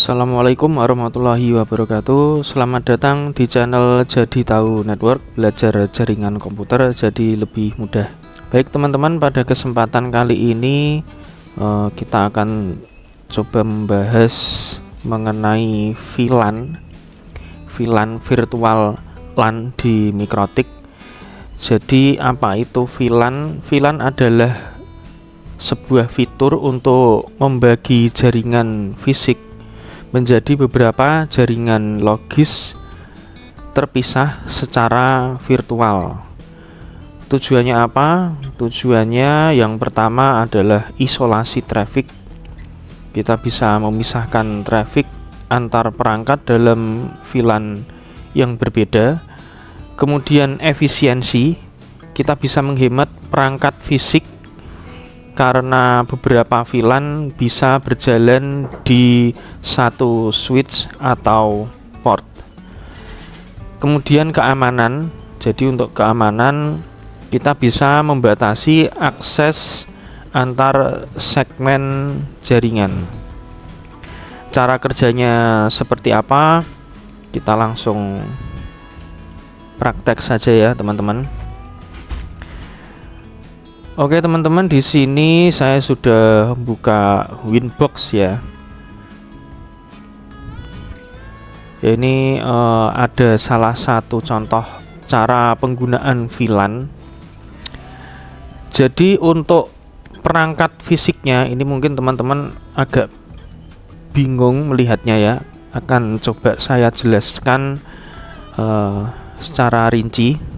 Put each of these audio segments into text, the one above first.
Assalamualaikum warahmatullahi wabarakatuh. Selamat datang di channel Jadi Tahu Network, belajar jaringan komputer jadi lebih mudah. Baik teman-teman, pada kesempatan kali ini kita akan coba membahas mengenai VLAN virtual LAN di Mikrotik. Jadi apa itu VLAN? VLAN adalah sebuah fitur untuk membagi jaringan fisik menjadi beberapa jaringan logis terpisah secara virtual. Tujuannya apa? Tujuannya yang pertama adalah isolasi traffic. Kita bisa memisahkan traffic antar perangkat dalam VLAN yang berbeda. Kemudian efisiensi, kita bisa menghemat perangkat fisik karena beberapa VLAN bisa berjalan di satu switch atau port. Kemudian keamanan, jadi untuk keamanan kita bisa membatasi akses antar segmen jaringan. Cara kerjanya seperti apa? Kita langsung praktek saja ya teman-teman. Oke teman-teman, di sini saya sudah buka Winbox ya. Ini ada salah satu contoh cara penggunaan VLAN. Jadi untuk perangkat fisiknya ini mungkin teman-teman agak bingung melihatnya ya. Akan coba saya jelaskan secara rinci.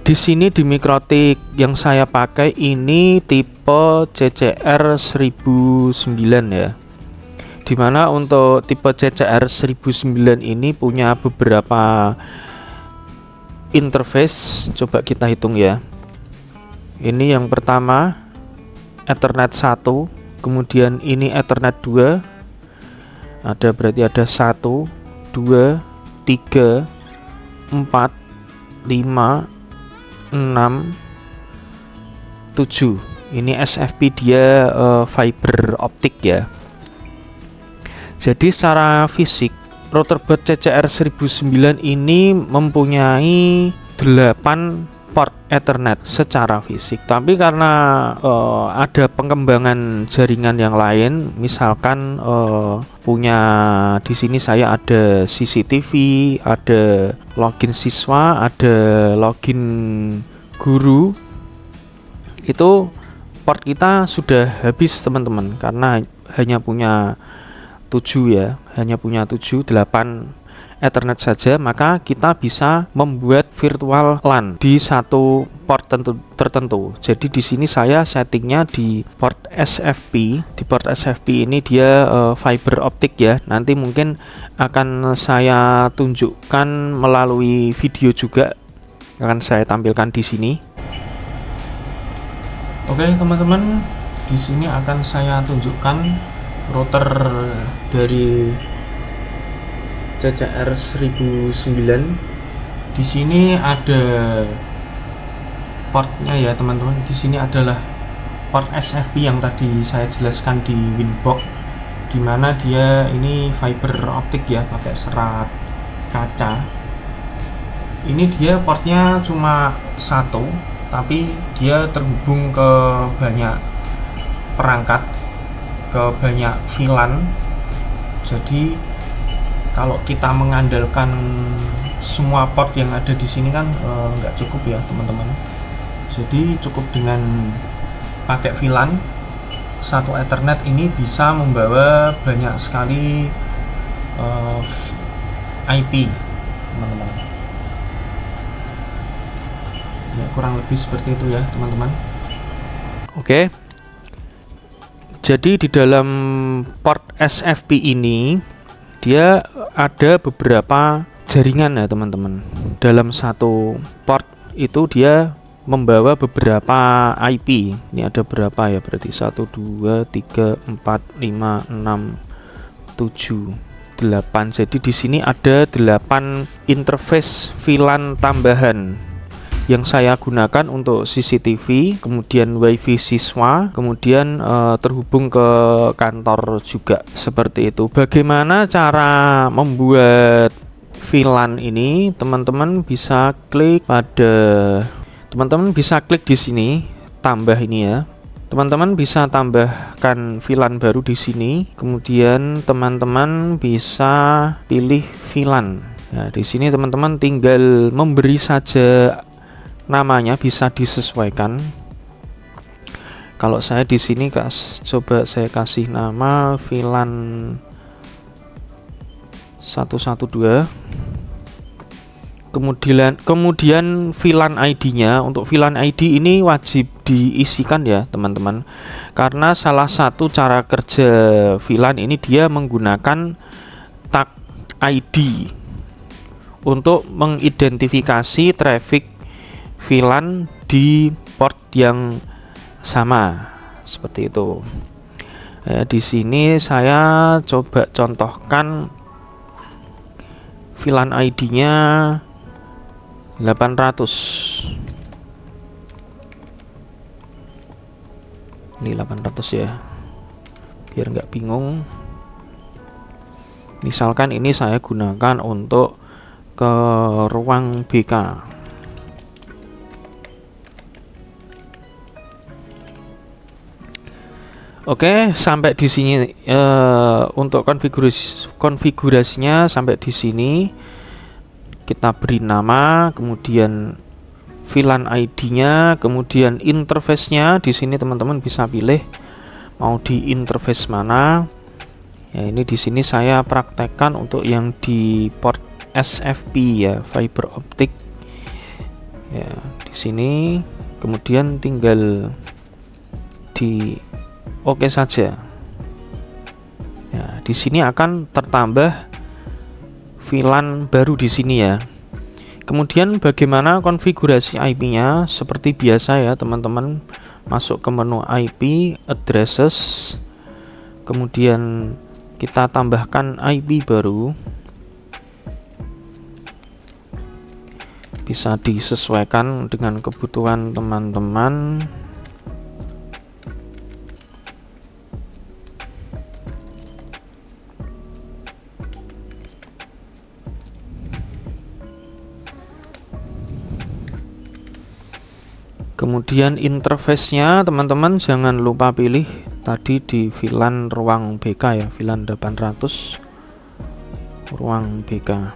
Di sini di Mikrotik yang saya pakai ini tipe CCR 1009 ya. Dimana untuk tipe CCR 1009 ini punya beberapa interface. Coba kita hitung ya. Ini yang pertama Ethernet 1, kemudian ini Ethernet 2. Berarti ada 1, 2, 3, 4, 5, 6, 7. Ini SFP dia fiber optik ya. Jadi secara fisik router baud CCR 1009 ini mempunyai 8 port Ethernet secara fisik. Tapi karena ada pengembangan jaringan yang lain, misalkan punya di sini saya ada CCTV, ada login siswa, ada login guru. Itu port kita sudah habis teman-teman, karena hanya punya 7 ya, 8 Ethernet saja, maka kita bisa membuat virtual LAN di satu port tertentu. Jadi di sini saya settingnya di port SFP. Di port SFP ini dia fiber optik ya. Nanti mungkin akan saya tunjukkan melalui video juga, akan saya tampilkan di sini. Oke teman-teman, di sini akan saya tunjukkan router dari CCR 1009. Di sini ada portnya ya teman-teman. Di sini adalah port SFP yang tadi saya jelaskan di Winbox, dimana dia ini fiber optik ya, pakai serat kaca. Ini dia portnya cuma satu, tapi dia terhubung ke banyak perangkat, ke banyak VLAN. Jadi kalau kita mengandalkan semua port yang ada di sini kan nggak cukup ya teman-teman. Jadi cukup dengan pakai VLAN satu Ethernet ini bisa membawa banyak sekali IP teman-teman. Ya kurang lebih seperti itu ya teman-teman. Oke. Jadi di dalam port SFP ini dia ada beberapa jaringan ya teman-teman. Dalam satu port itu dia membawa beberapa IP. Ini ada berapa ya? Berarti 1, 2, 3, 4, 5, 6, 7, 8. Jadi di sini ada 8 interface VLAN tambahan. yang saya gunakan untuk CCTV, kemudian WiFi siswa, kemudian terhubung ke kantor juga, seperti itu. Bagaimana cara membuat VLAN ini? Teman-teman bisa klik di sini, tambah ini ya. Teman-teman bisa tambahkan VLAN baru di sini. Kemudian teman-teman bisa pilih VLAN. Nah, di sini teman-teman tinggal memberi saja namanya, bisa disesuaikan. Kalau saya di sini coba saya kasih nama VLAN 112. Kemudian VLAN ID-nya, untuk VLAN ID ini wajib diisikan ya teman-teman, karena salah satu cara kerja VLAN ini dia menggunakan tag ID untuk mengidentifikasi traffic VLAN di port yang sama, seperti itu. Di sini saya coba contohkan VLAN ID-nya 800. Ini 800 ya, biar nggak bingung. Misalkan ini saya gunakan untuk ke ruang BK. Oke, sampai di sini untuk konfigurasinya sampai di sini. Kita beri nama, kemudian VLAN ID-nya, kemudian interface-nya. Di sini teman-teman bisa pilih mau di interface mana. Ya, ini di sini saya praktekkan untuk yang di port SFP ya, fiber optic. Ya, di sini kemudian tinggal di oke saja. Ya, di sini akan tertambah VLAN baru di sini ya. Kemudian bagaimana konfigurasi IP-nya? Seperti biasa ya teman-teman, masuk ke menu IP addresses, kemudian kita tambahkan IP baru, bisa disesuaikan dengan kebutuhan teman-teman. Kemudian interface-nya teman-teman jangan lupa pilih tadi di VLAN ruang BK ya, VLAN 800 ruang BK.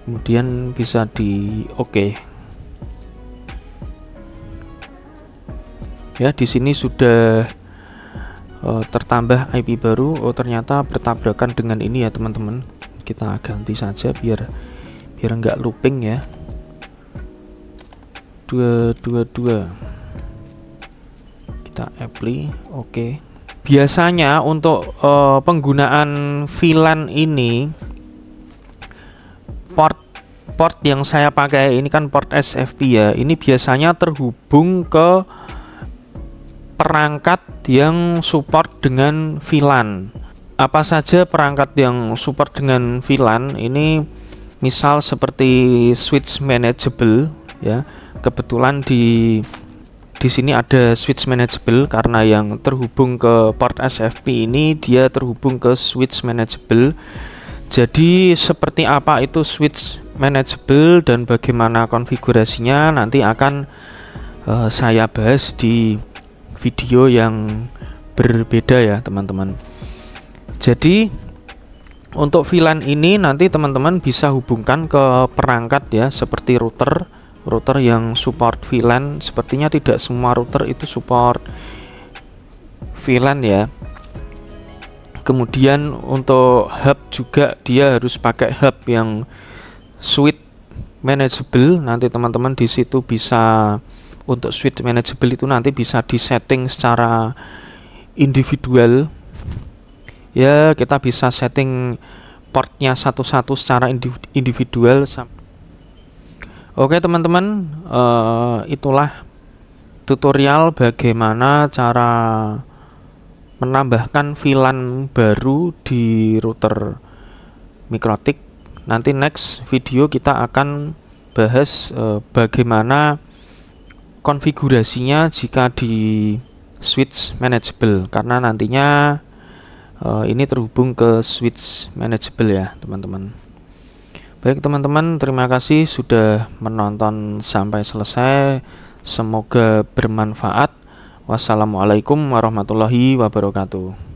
Kemudian bisa di oke. Ya, di sini sudah tertambah IP baru. Oh, ternyata bertabrakan dengan ini ya teman-teman. Kita ganti saja biar nggak looping ya. 222 kita apply oke. Biasanya untuk penggunaan VLAN ini, port yang saya pakai ini kan port SFP ya, ini biasanya terhubung ke perangkat yang support dengan VLAN. Apa saja perangkat yang support dengan VLAN ini? Misal seperti switch manageable ya. Kebetulan di sini ada switch manageable, karena yang terhubung ke port SFP ini dia terhubung ke switch manageable. Jadi seperti apa itu switch manageable dan bagaimana konfigurasinya nanti akan saya bahas di video yang berbeda ya teman-teman. Jadi untuk VLAN ini nanti teman-teman bisa hubungkan ke perangkat ya, seperti router yang support VLAN. Sepertinya tidak semua router itu support VLAN ya. Kemudian untuk hub juga dia harus pakai hub yang switch manageable. Nanti teman-teman di situ bisa, untuk switch manageable itu nanti bisa disetting secara individual ya. Kita bisa setting portnya satu-satu secara individual. Oke teman-teman, itulah tutorial bagaimana cara menambahkan VLAN baru di router Mikrotik nanti next video kita akan bahas bagaimana konfigurasinya jika di switch manageable, karena nantinya ini terhubung ke switch manageable ya teman-teman. Baik teman-teman, terima kasih sudah menonton sampai selesai, semoga bermanfaat. Wassalamualaikum warahmatullahi wabarakatuh.